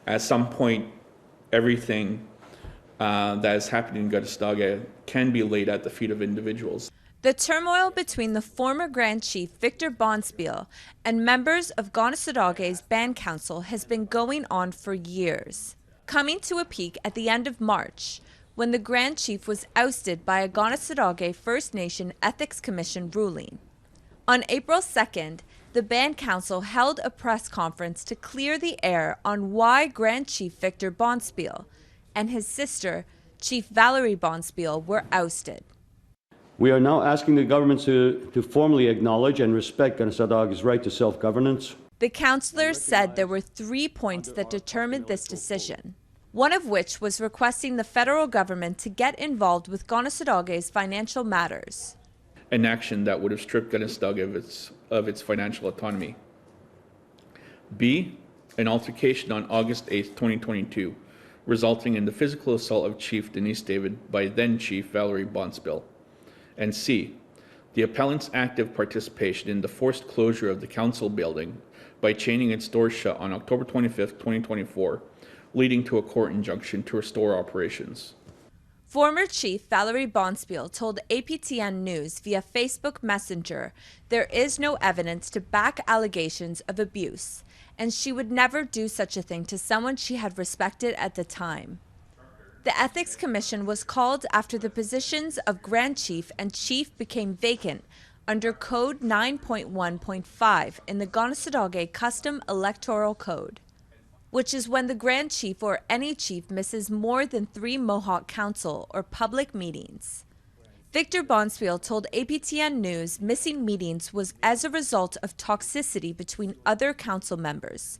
At some point, everything that is happening in Kanehsatà can be laid at the feet of individuals. The turmoil between the former Grand Chief Victor Bonspille and members of Kanehsatà's band council has been going on for years, coming to a peak at the end of March, when the Grand Chief was ousted by a Kanehsatà First Nation Ethics Commission ruling. On April 2nd, the band council held a press conference to clear the air on why Grand Chief Victor Bonspille and his sister, Chief Valerie Bonspille, were ousted. We are now asking the government to formally acknowledge and respect Kanehsatà's right to self-governance. The councillors said there were 3 points that determined this decision, one of which was requesting the federal government to get involved with Kanehsatà's financial matters. An action that would have stripped Kanehsatà of its financial autonomy. B, an altercation on August 8, 2022, resulting in the physical assault of Chief Denise David by then Chief Valerie Bonspille. And C, the appellant's active participation in the forced closure of the council building by chaining its doors shut on October 25, 2024, leading to a court injunction to restore operations. Former Chief Valerie Bonspille told APTN News via Facebook Messenger there is no evidence to back allegations of abuse, and she would never do such a thing to someone she had respected at the time. The Ethics Commission was called after the positions of Grand Chief and Chief became vacant under Code 9.1.5 in the Kanehsatà Custom Electoral Code, which is when the Grand Chief or any chief misses more than 3 Mohawk Council or public meetings. Victor Bonspille told APTN News missing meetings was as a result of toxicity between other council members,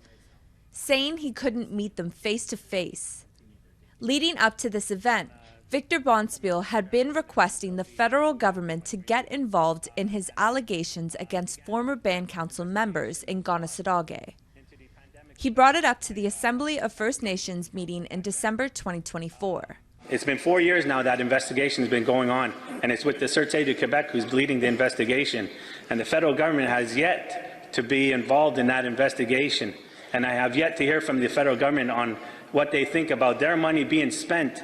saying he couldn't meet them face to face. Leading up to this event, Victor Bonspille had been requesting the federal government to get involved in his allegations against former band council members in Kanehsatà. He brought it up to the Assembly of First Nations meeting in December 2024. It's been 4 years now that investigation has been going on, and it's with the Sûreté du Québec who's leading the investigation. And the federal government has yet to be involved in that investigation. And I have yet to hear from the federal government on what they think about their money being spent.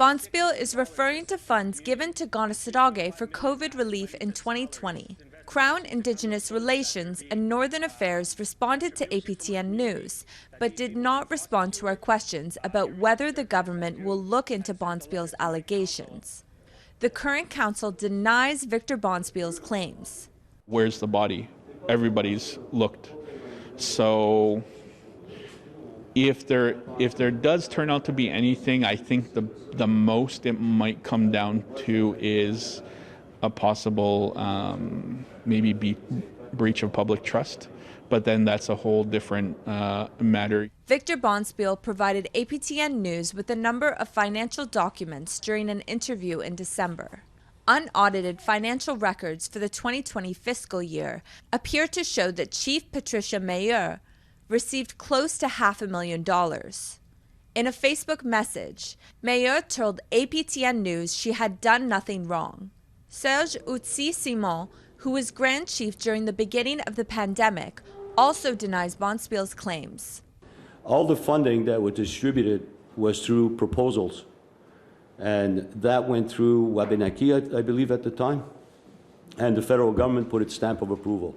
Bonspille is referring to funds given to Kanehsatà for COVID relief in 2020. Crown Indigenous Relations and Northern Affairs responded to APTN News, but did not respond to our questions about whether the government will look into Bonspille's allegations. The current council denies Victor Bonspille's claims. Where's the body? Everybody's looked. So if there does turn out to be anything, I think the most it might come down to is a possible maybe breach of public trust, but then that's a whole different matter. Victor Bonspille provided APTN News with a number of financial documents during an interview in December. Unaudited financial records for the 2020 fiscal year appear to show that Chief Patricia Meilleur received close to $500,000. In a Facebook message, Meilleur told APTN News she had done nothing wrong. Serge Outsi-Simon, who was Grand Chief during the beginning of the pandemic, also denies Bonspille's claims. All the funding that was distributed was through proposals, and that went through Wabanaki, I believe, at the time, and the federal government put its stamp of approval.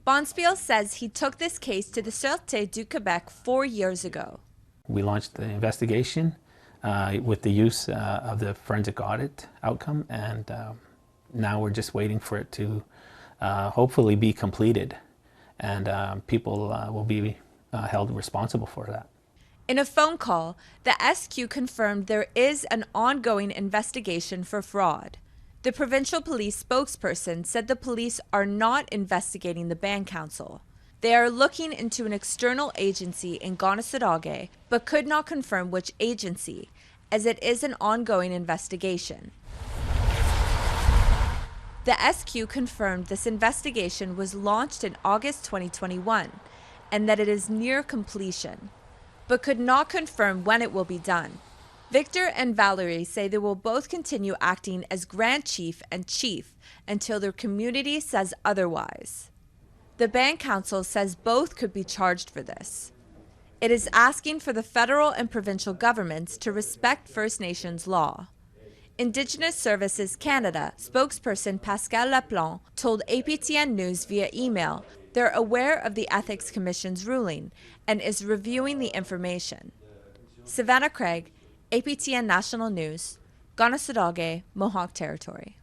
Bonspille says he took this case to the Sûreté du Québec 4 years ago. We launched the investigation with the use of the forensic audit outcome, and now we're just waiting for it to hopefully be completed, and people will be held responsible for that. In a phone call, the SQ confirmed there is an ongoing investigation for fraud. The provincial police spokesperson said the police are not investigating the band council. They are looking into an external agency in Kanehsatà, but could not confirm which agency, as it is an ongoing investigation. The SQ confirmed this investigation was launched in August 2021 and that it is near completion, but could not confirm when it will be done. Victor and Valerie say they will both continue acting as Grand Chief and Chief until their community says otherwise. The band council says both could be charged for this. It is asking for the federal and provincial governments to respect First Nations law. Indigenous Services Canada spokesperson Pascal Laplante told APTN News via email they're aware of the Ethics Commission's ruling and is reviewing the information. Savannah Craig, APTN National News, Kanehsatà, Mohawk Territory.